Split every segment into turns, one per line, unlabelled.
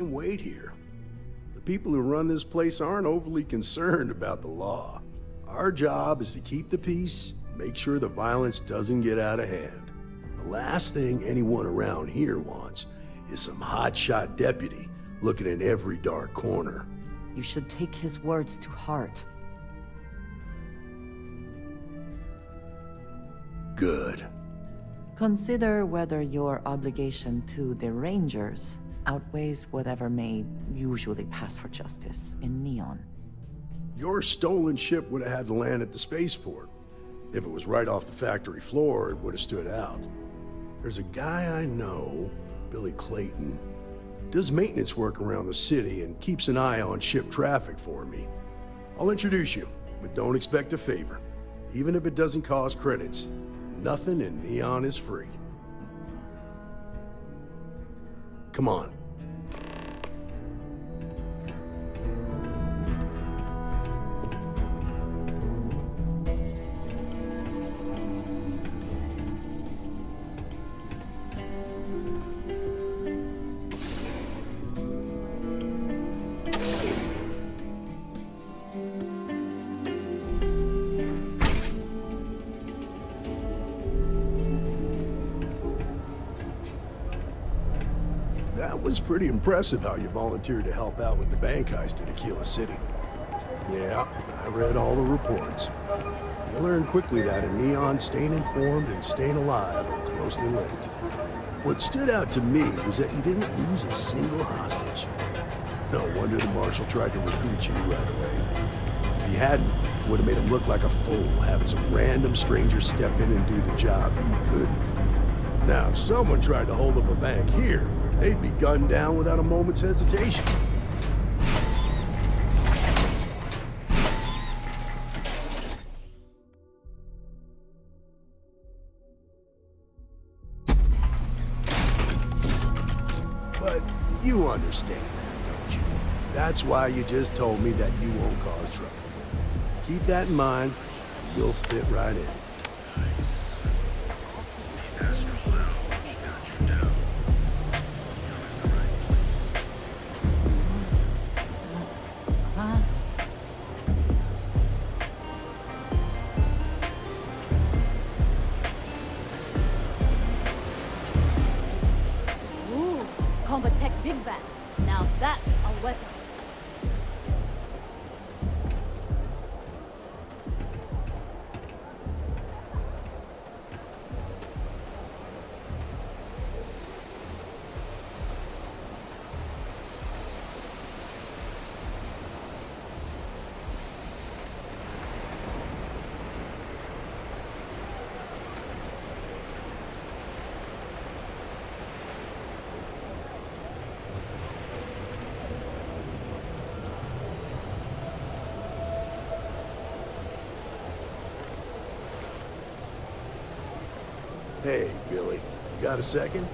Wait here. The people who run this place aren't overly concerned about the law. Our job is to keep the peace, make sure the violence doesn't get out of hand. The last thing anyone around here wants is some hotshot deputy looking in every dark corner.
You should take his words to heart.
Good.
Consider whether your obligation to the Rangers outweighs whatever may usually pass for justice in Neon.
Your stolen ship would have had to land at the spaceport. If it was right off the factory floor, it would have stood out. There's a guy I know, Billy Clayton, does maintenance work around the city and keeps an eye on ship traffic for me. I'll introduce you, but don't expect a favor. Even if it doesn't cause credits, nothing in Neon is free. Come on. That was pretty impressive how you volunteered to help out with the bank heist in Aquila City. Yeah, I read all the reports. You learn quickly that in Neon, staying informed and staying alive are closely linked. What stood out to me was that you didn't lose a single hostage. No wonder the Marshal tried to recruit you right away. If he hadn't, it would have made him look like a fool, having some random stranger step in and do the job he couldn't. Now, if someone tried to hold up a bank here, they'd be gunned down without a moment's hesitation. But you understand that, don't you? That's why you just told me that you won't cause trouble. Keep that in mind, and you'll fit right in.
Combat Tech Big Bang. Now that's a weapon.
Hey, Billy, you got a second?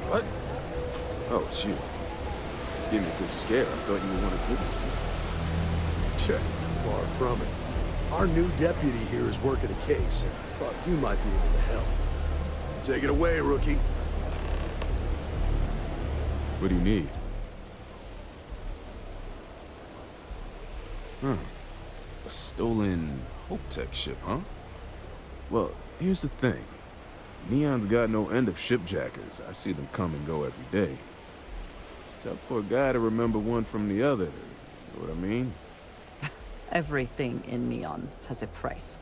What? Oh, shoot. Give me a good scare. I thought you were one of Goodman's people.
Check. Far from it. Our new deputy here is working a case, and I thought you might be able to help. Take it away, rookie.
What do you need? A stolen Hope Tech ship, huh? Well, here's the thing. Neon's got no end of shipjackers. I see them come and go every day. It's tough for a guy to remember one from the other. You know what I mean?
Everything in Neon has a price.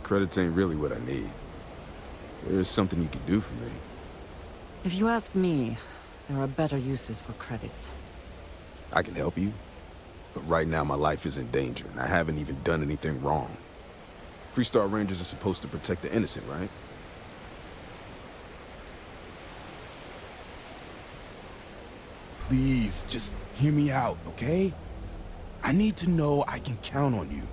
Credits ain't really what I need. There's something you could do for me.
If you ask me, there are better uses for credits.
I can help you, but right now my life is in danger, and I haven't even done anything wrong. Freestar Rangers are supposed to protect the innocent, right?
Please, just hear me out, okay? I need to know I can count on you.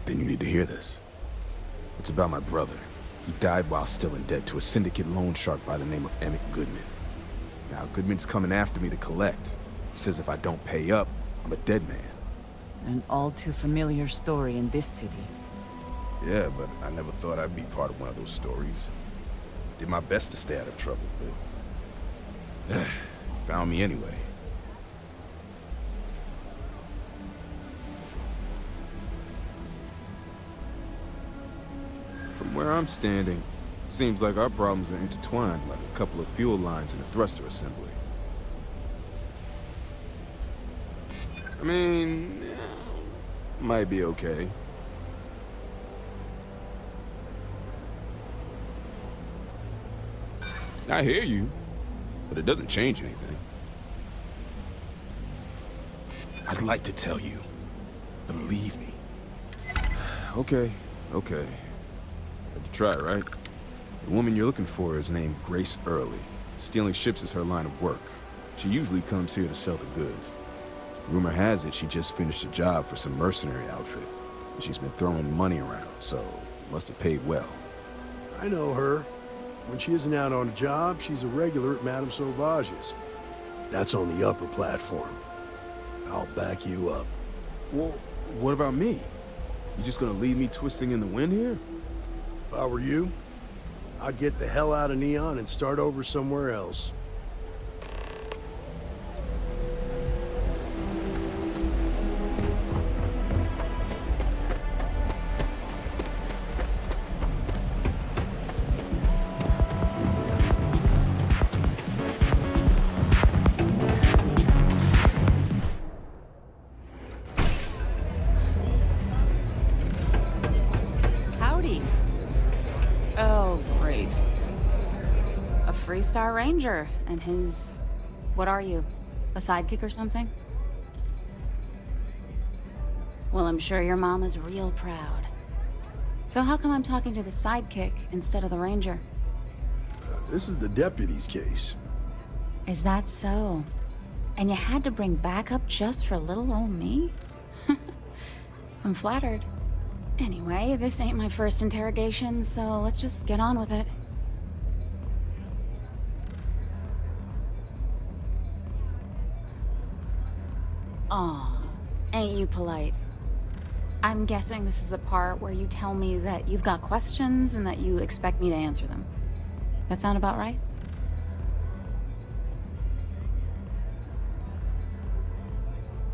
Then you need to hear this. It's about my brother. He died while still in debt to a syndicate loan shark by the name of Emmett Goodman. Now, Goodman's coming after me to collect. He says if I don't pay up, I'm a dead man.
An all too familiar story in this city.
Yeah, but I never thought I'd be part of one of those stories. Did my best to stay out of trouble, but... found me anyway. From where I'm standing, seems like our problems are intertwined like a couple of fuel lines in a thruster assembly. I mean, might be okay. I hear you, but it doesn't change anything.
I'd like to tell you. Believe me.
Okay. But you try, right? The woman you're looking for is named Grace Early. Stealing ships is her line of work. She usually comes here to sell the goods. Rumor has it she just finished a job for some mercenary outfit. She's been throwing money around, so must have paid well.
I know her. When she isn't out on a job, she's a regular at Madame Sauvage's. That's on the upper platform. I'll back you up.
Well, what about me? You just gonna leave me twisting in the wind here?
If I were you, I'd get the hell out of Neon and start over somewhere else.
Howdy.
Oh, great. A Freestar Ranger and his... What are you? A sidekick or something? Well, I'm sure your mom is real proud. So how come I'm talking to the sidekick instead of the Ranger?
This is the deputy's case.
Is that so? And you had to bring backup just for little old me? I'm flattered. Anyway, this ain't my first interrogation, so let's just get on with it. Aw, ain't you polite? I'm guessing this is the part where you tell me that you've got questions and that you expect me to answer them. That sound about right?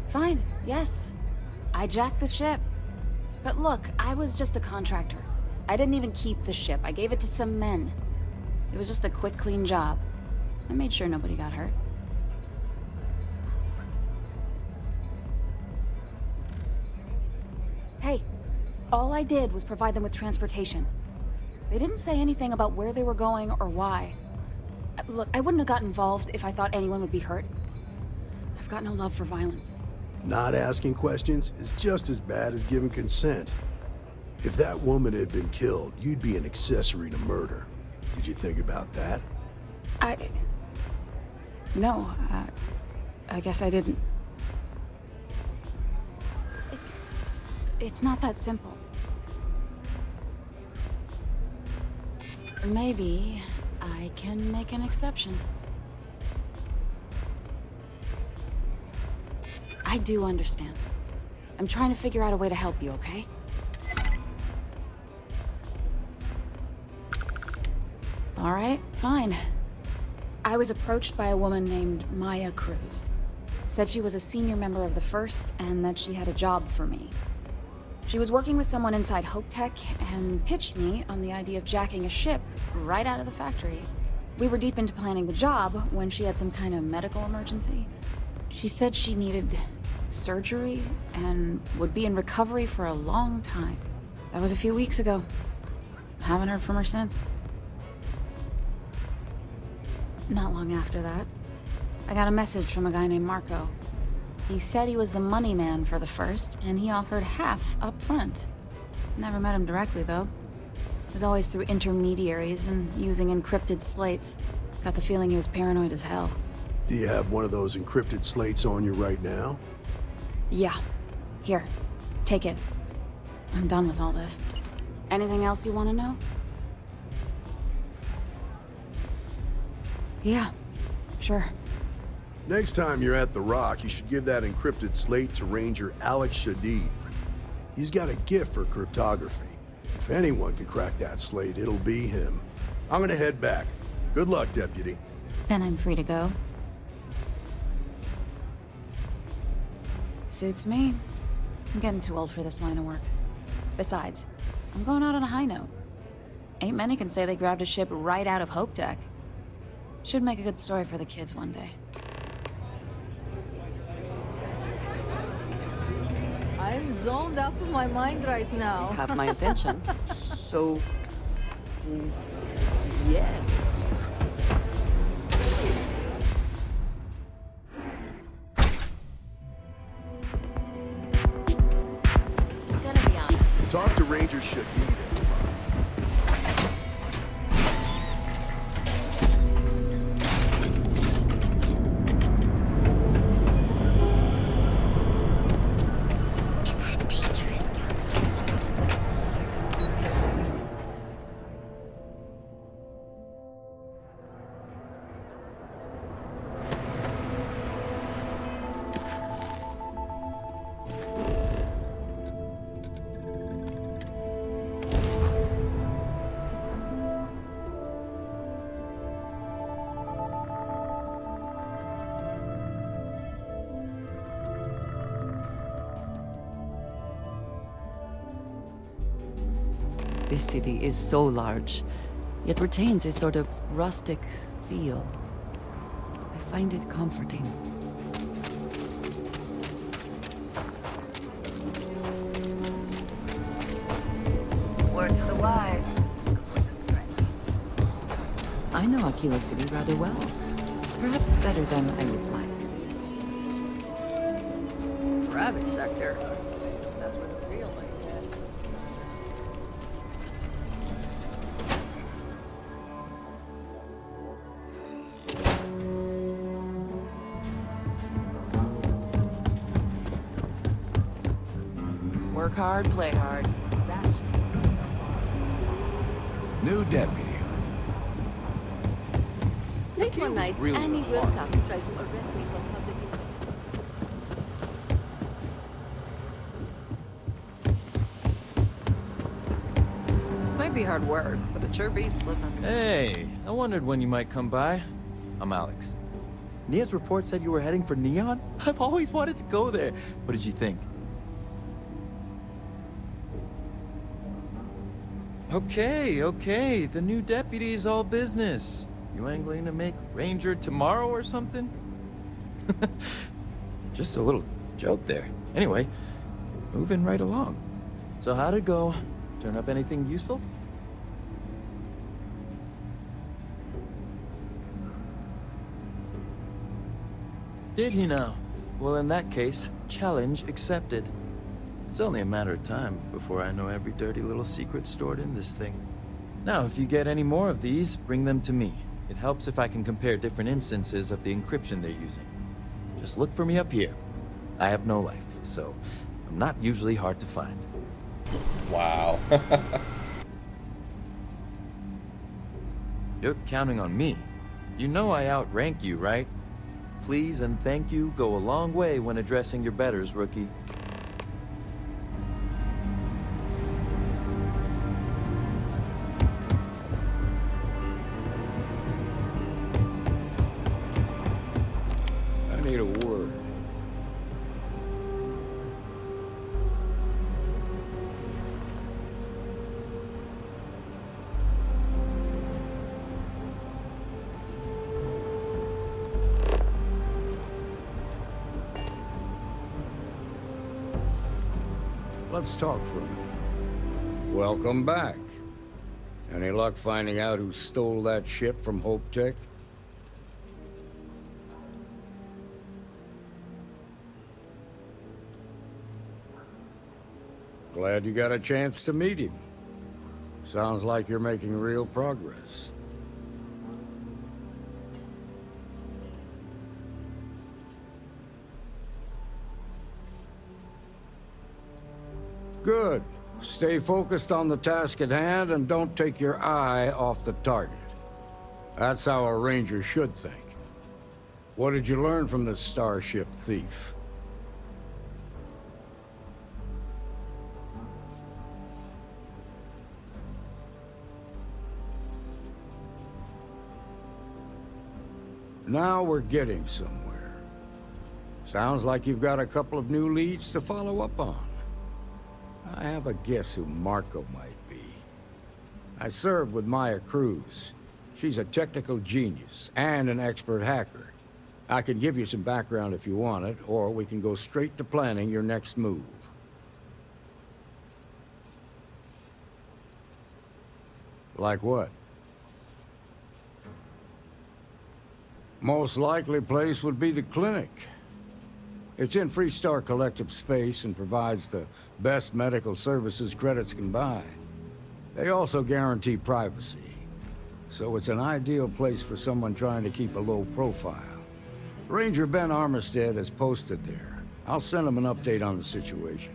Fine, yes. I jacked the ship. But look, I was just a contractor. I didn't even keep the ship. I gave it to some men. It was just a quick, clean job. I made sure nobody got hurt. Hey, all I did was provide them with transportation. They didn't say anything about where they were going or why. Look, I wouldn't have got involved if I thought anyone would be hurt. I've got no love for violence.
Not asking questions is just as bad as giving consent. If that woman had been killed, you'd be an accessory to murder. Did you think about that?
No, I guess I didn't. It's not that simple. Maybe I can make an exception. I do understand. I'm trying to figure out a way to help you, okay? All right, fine. I was approached by a woman named Maya Cruz. Said she was a senior member of the First and that she had a job for me. She was working with someone inside Hope Tech and pitched me on the idea of jacking a ship right out of the factory. We were deep into planning the job when she had some kind of medical emergency. She said she needed surgery and would be in recovery for a long time. That was a few weeks ago. Haven't heard from her since. Not long after that, I got a message from a guy named Marco. He said he was the money man for the First, and he offered half up front. Never met him directly, though. It was always through intermediaries and using encrypted slates. Got the feeling he was paranoid as hell.
Do you have one of those encrypted slates on you right now?
Yeah. Here. Take it. I'm done with all this. Anything else you want to know? Yeah. Sure.
Next time you're at the Rock, you should give that encrypted slate to Ranger Alex Shadid. He's got a gift for cryptography. If anyone can crack that slate, it'll be him. I'm gonna head back. Good luck, Deputy.
Then I'm free to go. Suits me. I'm getting too old for this line of work. Besides, I'm going out on a high note. Ain't many can say they grabbed a ship right out of Hope Tech. Should make a good story for the kids one day.
I'm zoned out of my mind right now.
Have my attention. So, yes.
Gonna be honest.
Talk to Ranger Shadid.
This city is so large, yet retains a sort of rustic feel. I find it comforting.
Word to the wise.
I know Aquila City rather well. Perhaps better than I would like.
Private sector. That's where the real money's headed.
Work hard, play hard.
New deputy.
Late one night,
really
Annie
hard.
Wilcox tried to arrest me for public injury.
Might be hard work, but it sure beats living under.
Hey, I wondered when you might come by. I'm Alex. Nia's report said you were heading for Neon? I've always wanted to go there. What did you think? Okay. The new deputy's all business. You ain't going to make Ranger tomorrow or something? Just a little joke there. Anyway, moving right along. So how'd it go? Turn up anything useful? Did he now? Well, in that case, challenge accepted. It's only a matter of time before I know every dirty little secret stored in this thing. Now, if you get any more of these, bring them to me. It helps if I can compare different instances of the encryption they're using. Just look for me up here. I have no life, so I'm not usually hard to find.
Wow.
You're counting on me. You know I outrank you, right? Please and thank you go a long way when addressing your betters, rookie.
I need a word. Let's talk for a minute. Welcome back. Any luck finding out who stole that ship from Hope Tech? Glad you got a chance to meet him. Sounds like you're making real progress. Good. Stay focused on the task at hand and don't take your eye off the target. That's how a ranger should think. What did you learn from this starship thief? Now we're getting somewhere. Sounds like you've got a couple of new leads to follow up on. I have a guess who Marco might be. I served with Maya Cruz. She's a technical genius and an expert hacker. I can give you some background if you want it, or we can go straight to planning your next move. Like what? Most likely place would be the clinic. It's in Freestar Collective space and provides the best medical services credits can buy. They also guarantee privacy, so it's an ideal place for someone trying to keep a low profile. Ranger Ben Armistead is posted there. I'll send him an update on the situation.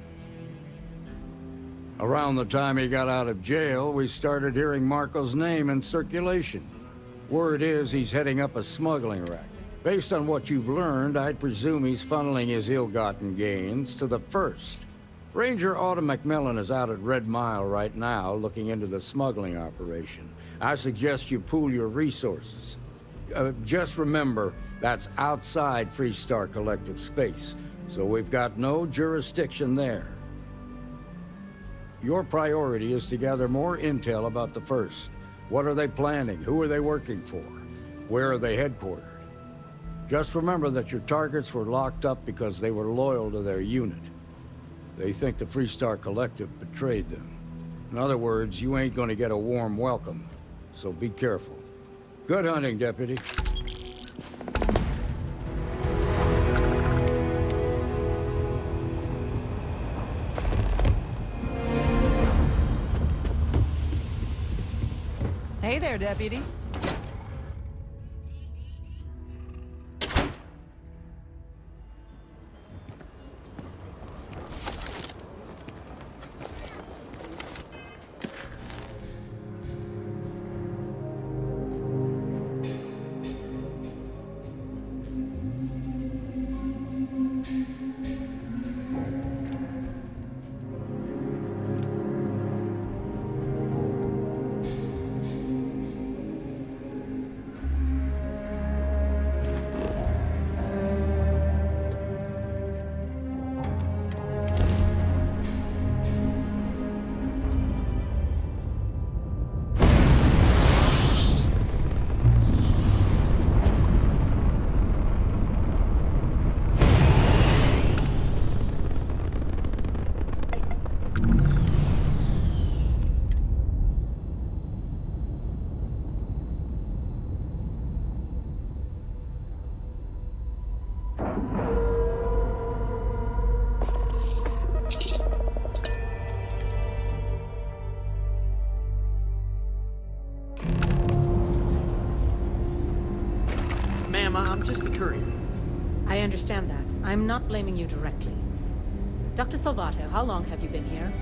Around the time he got out of jail, we started hearing Marco's name in circulation. Word is he's heading up a smuggling racket. Based on what you've learned, I'd presume he's funneling his ill-gotten gains to the First. Ranger Autumn McMillan is out at Red Mile right now, looking into the smuggling operation. I suggest you pool your resources. Just remember, that's outside Freestar Collective space, so we've got no jurisdiction there. Your priority is to gather more intel about the First. What are they planning? Who are they working for? Where are they headquartered? Just remember that your targets were locked up because they were loyal to their unit. They think the Freestar Collective betrayed them. In other words, you ain't gonna get a warm welcome, so be careful. Good hunting, Deputy.
Hey there, Deputy.
Ma'am, I'm just the courier.
I understand that. I'm not blaming you directly. Dr. Salvato, how long have you been here?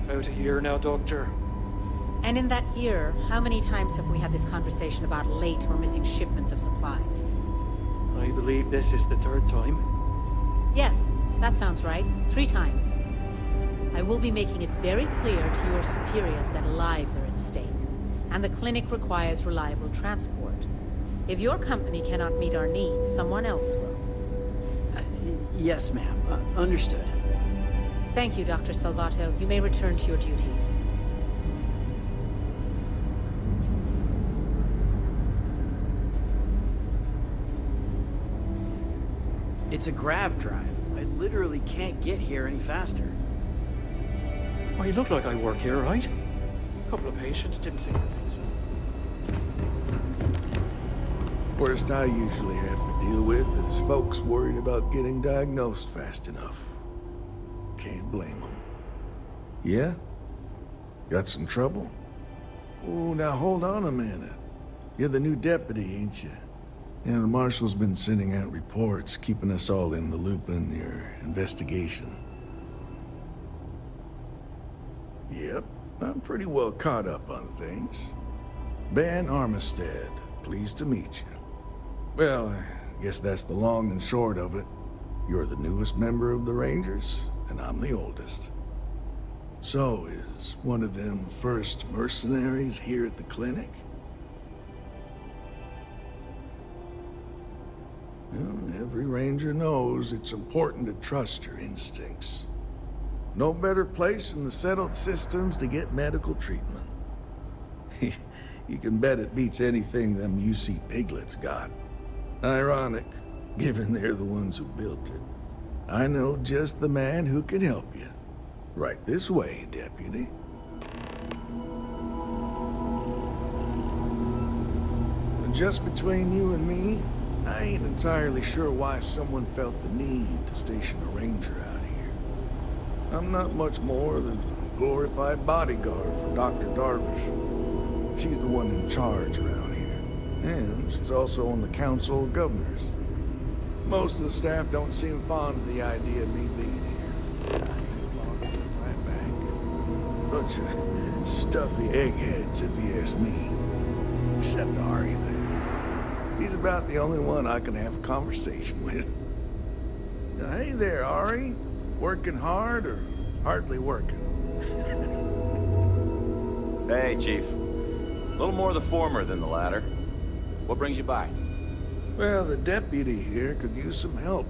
About a year now, Doctor.
And in that year, how many times have we had this conversation about late or missing shipments of supplies?
I believe this is the third time.
Yes, that sounds right. 3 times. I will be making it very clear to your superiors that lives are at stake, and the clinic requires reliable transport. If your company cannot meet our needs, someone else will.
Yes, ma'am. Understood.
Thank you, Dr. Salvato. You may return to your duties.
It's a grav drive. I literally can't get here any faster. I look like I work here, right? A couple of patients didn't seem to think so.
Worst I usually have to deal with is folks worried about getting diagnosed fast enough. Can't blame them. Yeah? Got some trouble? Oh, now hold on a minute. You're the new deputy, ain't you? Yeah, the marshal's been sending out reports, keeping us all in the loop in your investigation. Yep, I'm pretty well caught up on things. Ben Armistead, pleased to meet you.
Well, I guess that's the long and short of it. You're the newest member of the Rangers, and I'm the oldest. So, is one of them first mercenaries here at the clinic? Well, every Ranger knows it's important to trust your instincts. No better place in the settled systems to get medical treatment. You can bet it beats anything them UC piglets got. Ironic, given they're the ones who built it. I know just the man who can help you. Right this way, Deputy. Just between you and me, I ain't entirely sure why someone felt the need to station a ranger out here. I'm not much more than a glorified bodyguard for Dr. Darvish. She's the one in charge around here. And she's also on the Council of Governors. Most of the staff don't seem fond of the idea of me being here. I ain't fond of it right back. Bunch of stuffy eggheads, if you ask me. Except Ari, that is. He's about the only one I can have a conversation with. Hey there, Ari. Working hard or hardly working?
Hey, Chief. A little more the former than the latter. What brings you by?
Well, the deputy here could use some help.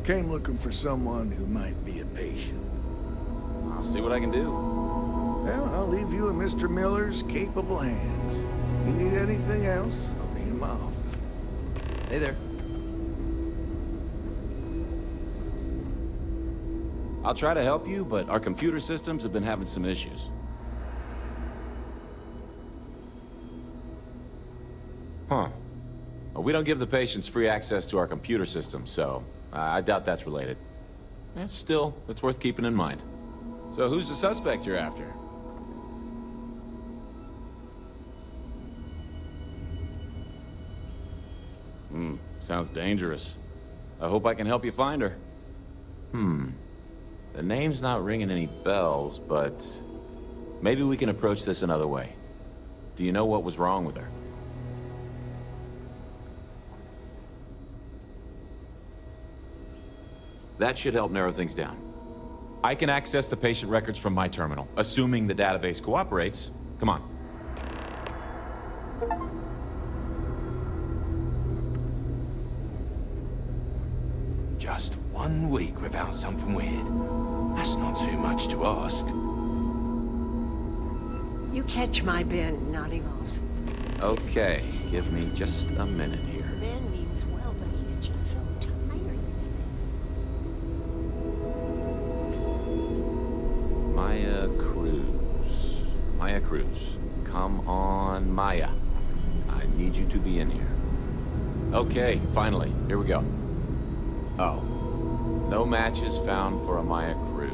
Came looking for someone who might be a patient.
I'll see what I can do.
Well, I'll leave you in Mr. Miller's capable hands. You need anything else, I'll be in my office.
Hey there. I'll try to help you, but our computer systems have been having some issues. Huh. Well, we don't give the patients free access to our computer system, so I doubt that's related. Still, it's worth keeping in mind. So who's the suspect you're after? Sounds dangerous. I hope I can help you find her. The name's not ringing any bells, but maybe we can approach this another way. Do you know what was wrong with her? That should help narrow things down. I can access the patient records from my terminal, assuming the database cooperates. Come on.
Just 1 week without something weird. That's not too much to ask.
You catch my Ben nodding off.
Okay, give me just a minute here.
Ben means well, but he's just so tired these days.
Maya Cruz. Maya Cruz. Come on, Maya. I need you to be in here. Okay, finally. Here we go. Oh. No matches found for a Maya Cruz.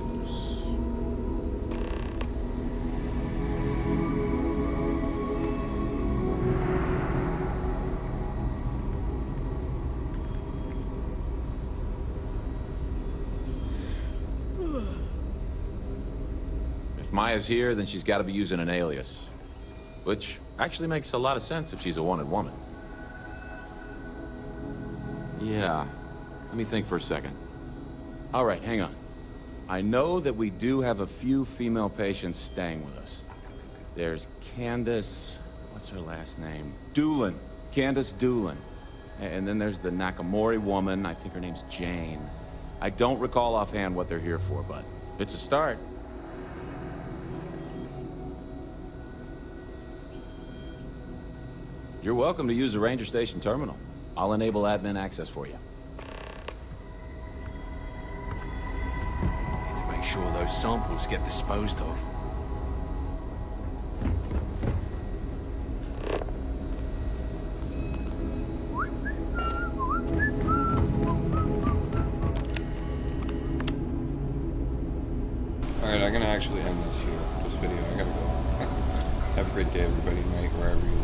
If Maya's here, then she's got to be using an alias. Which actually makes a lot of sense if she's a wanted woman. Yeah. Let me think for a second. All right, hang on. I know that we do have a few female patients staying with us. There's Candace... what's her last name? Doolin. Candace Doolin. And then there's the Nakamori woman. I think her name's Jane. I don't recall offhand what they're here for, but it's a start. You're welcome to use the Ranger Station terminal. I'll enable admin access for you.
Need to make sure those samples get disposed of.
Alright, I'm gonna actually end this video. I gotta go. Have a great day, everybody, night, wherever you are.